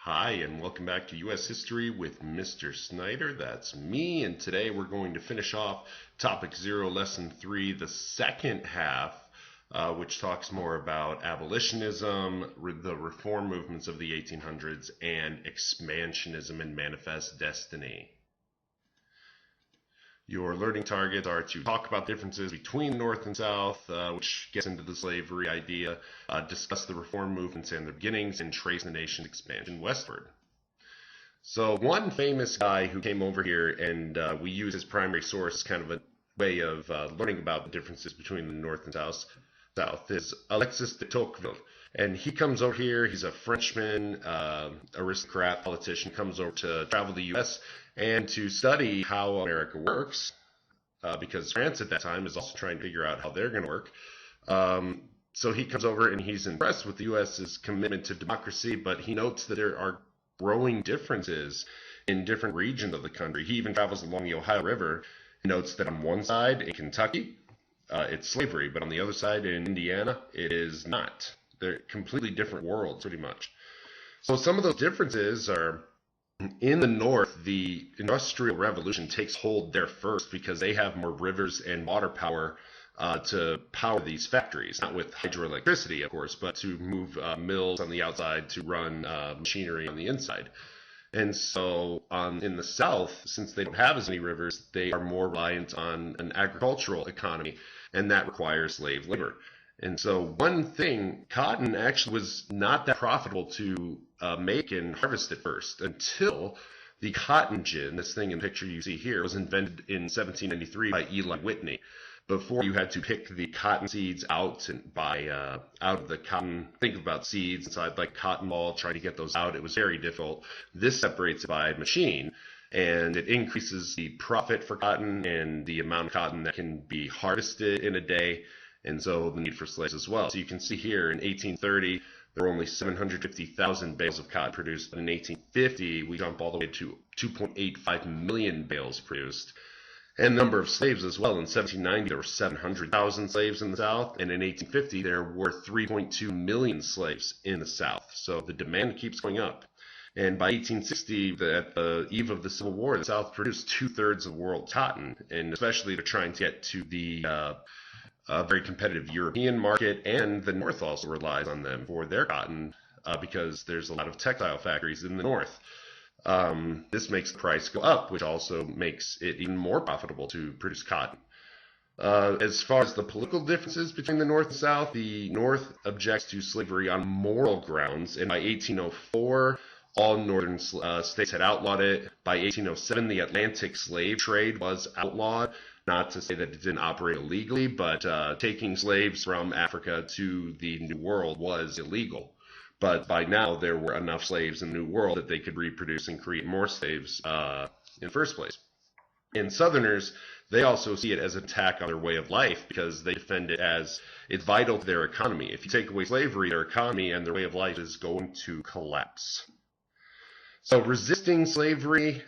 Hi, and welcome back to U.S. History with Mr. Snyder. That's me, and today we're going to finish off Topic 0, Lesson 3, the second half, which talks more about abolitionism, the reform movements of the 1800s, and expansionism and manifest destiny. Your learning targets are to talk about differences between North and South, which gets into the slavery idea, discuss the reform movements and their beginnings, and trace the nation's expansion westward. So one famous guy who came over here, and we use his primary source, kind of a way of learning about the differences between the North and South, is Alexis de Tocqueville. And he comes over here, he's a Frenchman, aristocrat, politician, comes over to travel the U.S., and to study how America works, because France at that time is also trying to figure out how they're going to work. So he comes over and he's impressed with the U.S.'s commitment to democracy, but he notes that there are growing differences in different regions of the country. He even travels along the Ohio River. He notes that on one side in Kentucky, it's slavery, but on the other side in Indiana, it is not. They're completely different worlds, pretty much. So some of those differences are, in the North, the Industrial Revolution takes hold there first because they have more rivers and water power to power these factories, not with hydroelectricity, of course, but to move mills on the outside to run machinery on the inside. And so in the South, since they don't have as many rivers, they are more reliant on an agricultural economy, and that requires slave labor. And so one thing, cotton actually was not that profitable to make and harvest at first until the cotton gin, this thing in the picture you see here, was invented in 1793 by Eli Whitney. Before, you had to pick the cotton seeds out and out of the cotton. Think about seeds inside like cotton ball, trying to get those out. It was very difficult. This separates it by machine, and it increases the profit for cotton and the amount of cotton that can be harvested in a day, and so the need for slaves as well. So you can see here in 1830, there were only 750,000 bales of cotton produced, but in 1850, we jump all the way to 2.85 million bales produced. And the number of slaves as well. In 1790, there were 700,000 slaves in the South, and in 1850, there were 3.2 million slaves in the South. So the demand keeps going up. And by 1860, at the eve of the Civil War, the South produced 2/3 of world cotton, and especially they're trying to get to the very competitive European market, and the North also relies on them for their cotton because there's a lot of textile factories in the North. This makes the price go up, which also makes it even more profitable to produce cotton. As far as the political differences between the North and South, the North objects to slavery on moral grounds, and by 1804, all northern states had outlawed it. By 1807, the Atlantic slave trade was outlawed. Not to say that it didn't operate illegally, but taking slaves from Africa to the New World was illegal. But by now, there were enough slaves in the New World that they could reproduce and create more slaves in the first place. And Southerners, they also see it as an attack on their way of life because they defend it as it's vital to their economy. If you take away slavery, their economy and their way of life is going to collapse. So resisting slavery,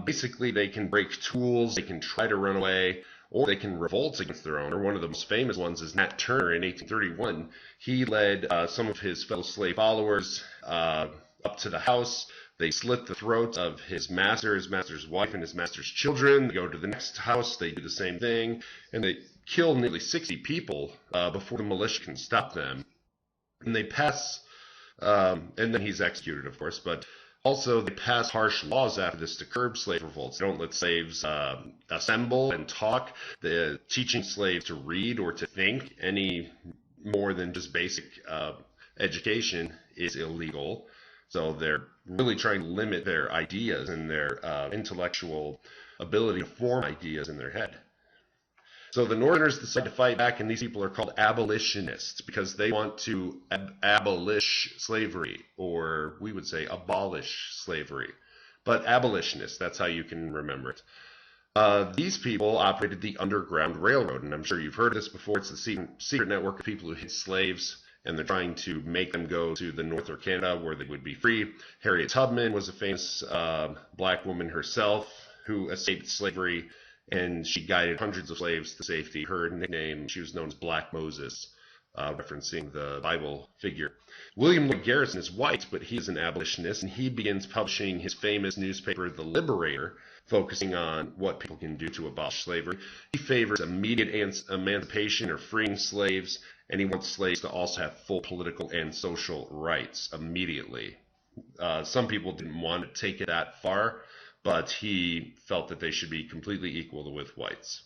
basically they can break tools, they can try to run away, or they can revolt against their owner. One of the most famous ones is Nat Turner in 1831. He led some of his fellow slave followers up to the house. They slit the throats of his master's wife, and his master's children. They go to the next house, they do the same thing, and they kill nearly 60 people before the militia can stop them. And they pass, and then he's executed, of course, but also, they pass harsh laws after this to curb slave revolts. They don't let slaves assemble and talk. They're teaching slaves to read or to think any more than just basic education is illegal. So they're really trying to limit their ideas and their intellectual ability to form ideas in their head. So the Northerners decide to fight back, and these people are called abolitionists because they want to abolish slavery, or we would say abolish slavery. But abolitionists, that's how you can remember it. These people operated the Underground Railroad, and I'm sure you've heard of this before. It's the secret network of people who hid slaves, and they're trying to make them go to the North or Canada where they would be free. Harriet Tubman was a famous black woman herself who escaped slavery, and she guided hundreds of slaves to safety. Her nickname, she was known as Black Moses. referencing the Bible figure. William Lloyd Garrison is white, but he's an abolitionist, and he begins publishing his famous newspaper, The Liberator, focusing on what people can do to abolish slavery. He favors immediate emancipation or freeing slaves, and he wants slaves to also have full political and social rights immediately. Some people didn't want to take it that far, but he felt that they should be completely equal with whites.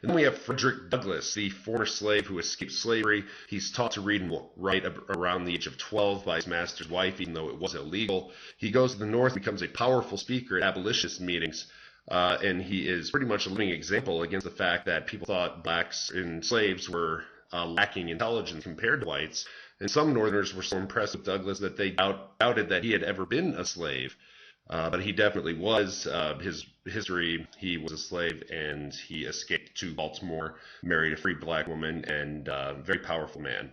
And then we have Frederick Douglass, the former slave who escaped slavery. He's taught to read and write around the age of 12 by his master's wife, even though it was illegal. He goes to the North, becomes a powerful speaker at abolitionist meetings, and he is pretty much a living example against the fact that people thought blacks and slaves were lacking intelligence compared to whites. And some Northerners were so impressed with Douglass that they doubted that he had ever been a slave. But he definitely was. His history, he was a slave, and he escaped to Baltimore, married a free black woman, and a very powerful man.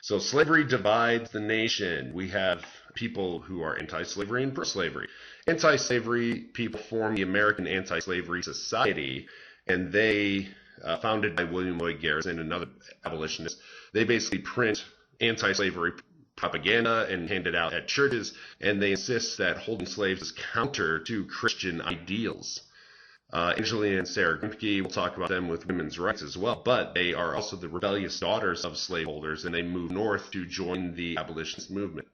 So slavery divides the nation. We have people who are anti-slavery and pro-slavery. Anti-slavery people form the American Anti-Slavery Society, and they, founded by William Lloyd Garrison, another abolitionist, they basically print anti-slavery propaganda and hand it out at churches, and they insist that holding slaves is counter to Christian ideals. Angelina and Sarah Grimke, we'll talk about them with women's rights as well, but they are also the rebellious daughters of slaveholders, and they move north to join the abolitionist movement.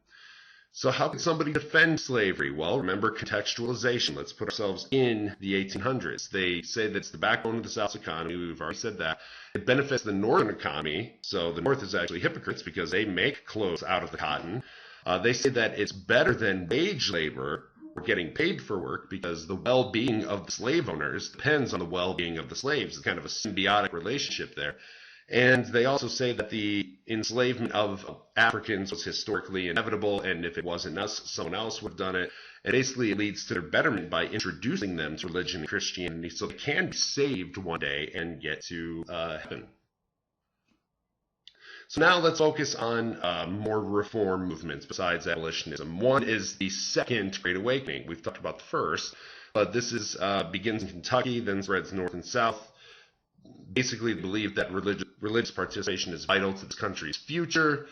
So how can somebody defend slavery? Well, remember contextualization. Let's put ourselves in the 1800s. They say that it's the backbone of the South's economy. We've already said that. It benefits the Northern economy. So the North is actually hypocrites because they make clothes out of the cotton. They say that it's better than wage labor or getting paid for work because the well-being of the slave owners depends on the well-being of the slaves. It's kind of a symbiotic relationship there. And they also say that the enslavement of Africans was historically inevitable, and if it wasn't us, someone else would have done it. And basically it leads to their betterment by introducing them to religion and Christianity so they can be saved one day and get to heaven. So now let's focus on more reform movements besides abolitionism. One is the Second Great Awakening. We've talked about the first, but this is begins in Kentucky, then spreads north and south. Basically believe that religious participation is vital to this country's future.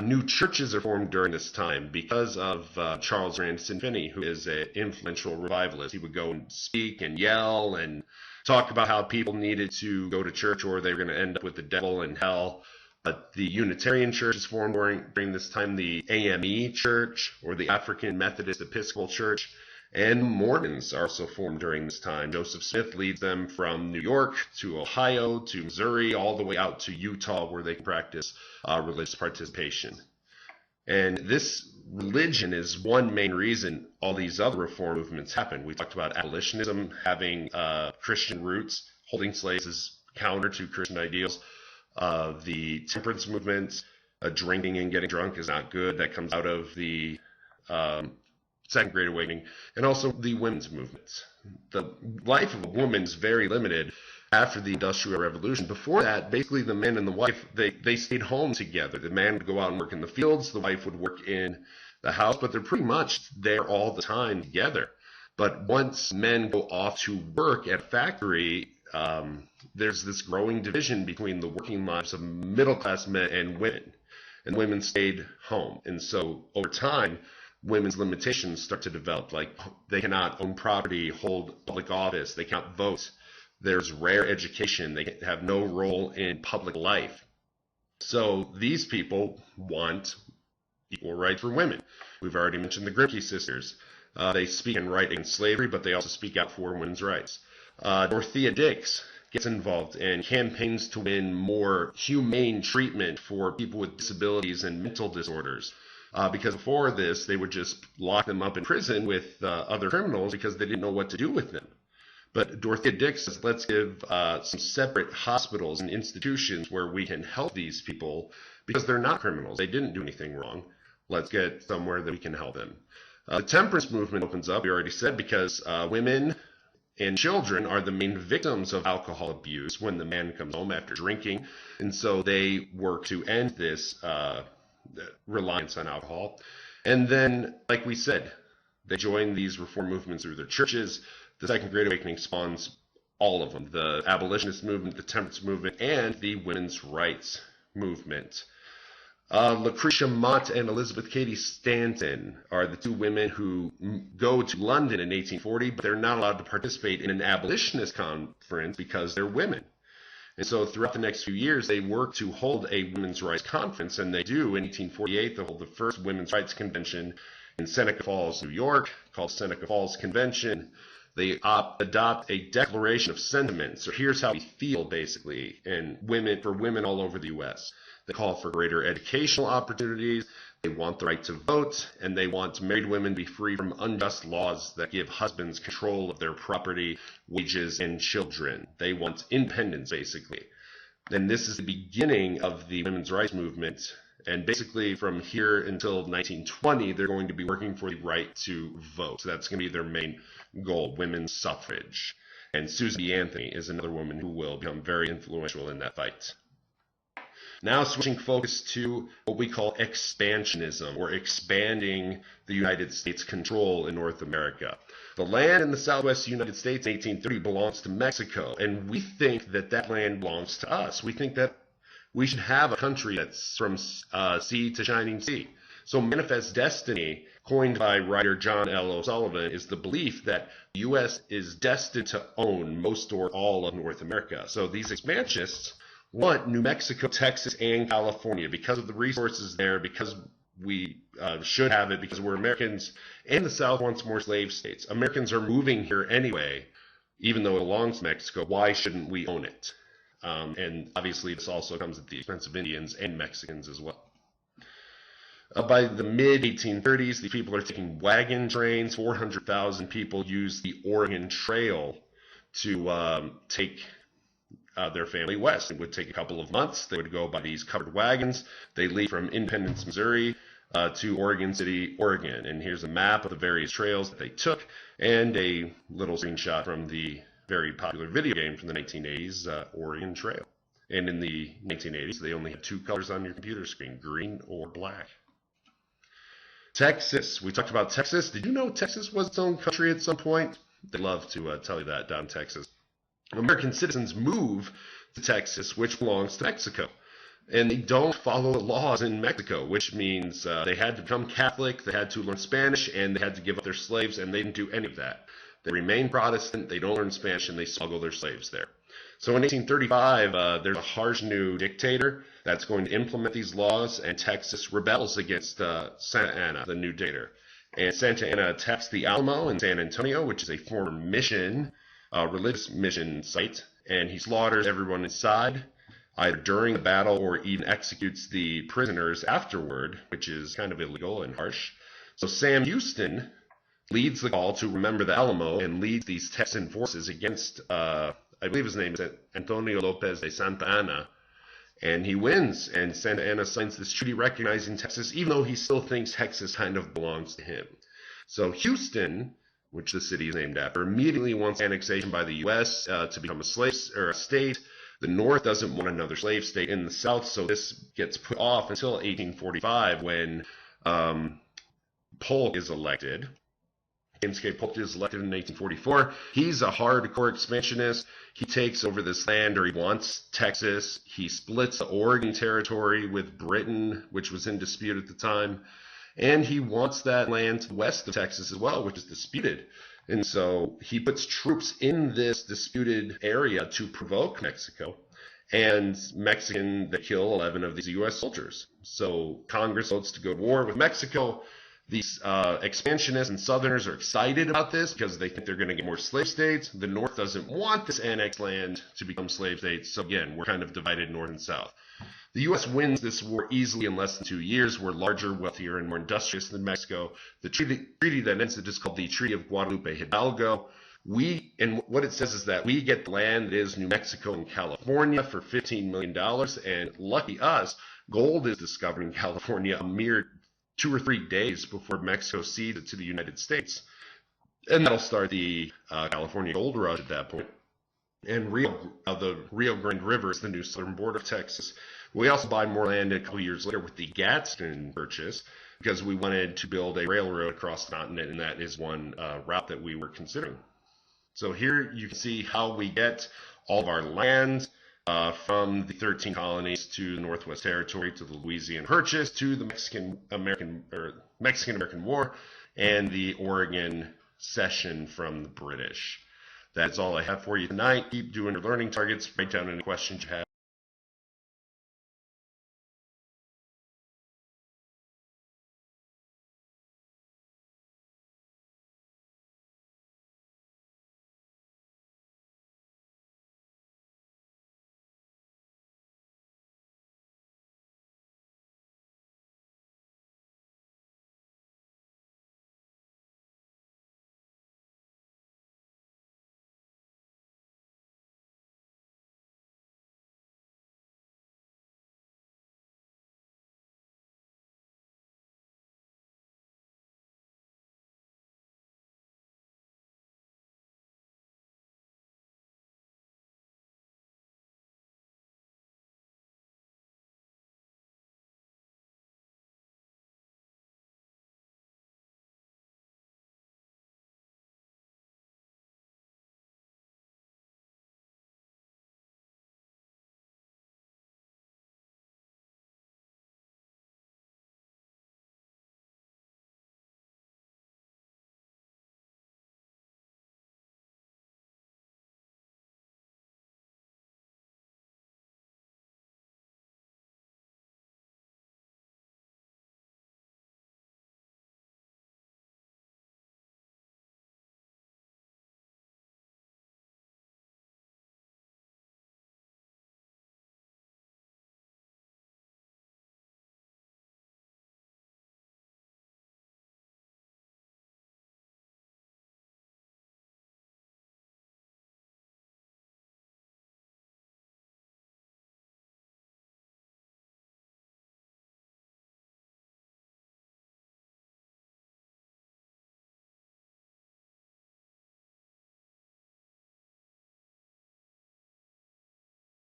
New churches are formed during this time because of Charles Ransom Finney, who is an influential revivalist. He would go and speak and yell and talk about how people needed to go to church or they were going to end up with the devil and hell. But the Unitarian Church is formed during this time, the AME Church, or the African Methodist Episcopal Church, and Mormons are also formed during this time. Joseph Smith leads them from New York to Ohio to Missouri, all the way out to Utah, where they can practice religious participation. And this religion is one main reason all these other reform movements happen. We talked about abolitionism having Christian roots, holding slaves as counter to Christian ideals. The Temperance Movement, drinking and getting drunk is not good. That comes out of the Second Great Awakening, and also the women's movements. The life of a woman is very limited after the Industrial Revolution. Before that, basically the man and the wife, they stayed home together. The man would go out and work in the fields, the wife would work in the house, but they're pretty much there all the time together. But once men go off to work at a factory, there's this growing division between the working lives of middle-class men and women. And women stayed home. And so over time, women's limitations start to develop, like they cannot own property, hold public office, they cannot vote. There's rare education, they have no role in public life. So these people want equal rights for women. We've already mentioned the Grimke sisters. They speak and write against slavery, but they also speak out for women's rights. Dorothea Dix gets involved in campaigns to win more humane treatment for people with disabilities and mental disorders. Because before this, they would just lock them up in prison with other criminals because they didn't know what to do with them. But Dorothea Dix says, let's give some separate hospitals and institutions where we can help these people because they're not criminals. They didn't do anything wrong. Let's get somewhere that we can help them. The Temperance Movement opens up, we already said, because women and children are the main victims of alcohol abuse when the man comes home after drinking. And so they work to end this reliance on alcohol. And then, like we said, they join these reform movements through their churches. The Second Great Awakening spawns all of them, the abolitionist movement, the temperance movement, and the women's rights movement. Lucretia Mott and Elizabeth Cady Stanton are the two women who go to London in 1840, but they're not allowed to participate in an abolitionist conference because they're women. And so throughout the next few years, they work to hold a women's rights conference, and they do. In 1848, they hold the first women's rights convention in Seneca Falls, New York, called Seneca Falls Convention. They adopt a declaration of sentiments. So here's how we feel, basically, and for women all over the U.S. They call for greater educational opportunities. They want the right to vote, and they want married women to be free from unjust laws that give husbands control of their property, wages, and children. They want independence, basically. And this is the beginning of the women's rights movement. And basically from here until 1920, they're going to be working for the right to vote. So that's going to be their main goal, women's suffrage. And Susan B. Anthony is another woman who will become very influential in that fight. Now switching focus to what we call expansionism, or expanding the United States' control in North America. The land in the southwest United States in 1830 belongs to Mexico, and we think that that land belongs to us. We think that we should have a country that's from sea to shining sea. So manifest destiny, coined by writer John L. O'Sullivan, is the belief that the U.S. is destined to own most or all of North America. So these expansionists want New Mexico, Texas, and California because of the resources there, because we should have it, because we're Americans, and the South wants more slave states. Americans are moving here anyway, even though it belongs to Mexico. Why shouldn't we own it? And obviously this also comes at the expense of Indians and Mexicans as well. By the mid-1830s, the people are taking wagon trains. 400,000 people use the Oregon Trail to take their family west. It would take a couple of months. They would go by these covered wagons. They leave from Independence, Missouri to Oregon City, Oregon. And here's a map of the various trails that they took and a little screenshot from the very popular video game from the 1980s, Oregon Trail. And in the 1980s, they only had two colors on your computer screen, green or black. Texas. We talked about Texas. Did you know Texas was its own country at some point? They love to tell you that down in Texas. American citizens move to Texas, which belongs to Mexico. And they don't follow the laws in Mexico, which means they had to become Catholic, they had to learn Spanish, and they had to give up their slaves, and they didn't do any of that. They remain Protestant, they don't learn Spanish, and they smuggle their slaves there. So in 1835, there's a harsh new dictator that's going to implement these laws, and Texas rebels against Santa Anna, the new dictator. And Santa Anna attacks the Alamo in San Antonio, which is a former mission, religious mission site, and he slaughters everyone inside, either during the battle or even executes the prisoners afterward, which is kind of illegal and harsh. So Sam Houston leads the call to remember the Alamo and leads these Texan forces against, I believe his name is Antonio Lopez de Santa Anna, and he wins, and Santa Anna signs this treaty recognizing Texas, even though he still thinks Texas kind of belongs to him. So Houston, which the city is named after, immediately wants annexation by the U.S. To become a state. The North doesn't want another slave state in the South, so this gets put off until 1845 when Polk is elected. James K. Polk is elected in 1844. He's a hardcore expansionist. He takes over this land, or he wants Texas. He splits the Oregon Territory with Britain, which was in dispute at the time. And he wants that land west of Texas as well, which is disputed. And so he puts troops in this disputed area to provoke Mexico. And they kill 11 of these U.S. soldiers. So Congress votes to go to war with Mexico. These expansionists and Southerners are excited about this because they think they're going to get more slave states. The North doesn't want this annexed land to become slave states. So again, we're kind of divided North and South. The U.S. wins this war easily in less than 2 years. We're larger, wealthier, and more industrious than Mexico. The treaty that ends it is called the Treaty of Guadalupe Hidalgo. And what it says is that we get the land that is New Mexico and California for $15 million. And lucky us, gold is discovered in California a mere 2 or 3 days before Mexico cedes it to the United States. And that'll start the California gold rush at that point. And the Rio Grande River is the new southern border of Texas. We also buy more land a couple years later with the Gadsden Purchase because we wanted to build a railroad across the continent, and that is one route that we were considering. So here you can see how we get all of our land from the 13 colonies to the Northwest Territory, to the Louisiana Purchase, to the Mexican-American War, and the Oregon Cession from the British. That's all I have for you tonight. Keep doing your learning targets. Write down any questions you have.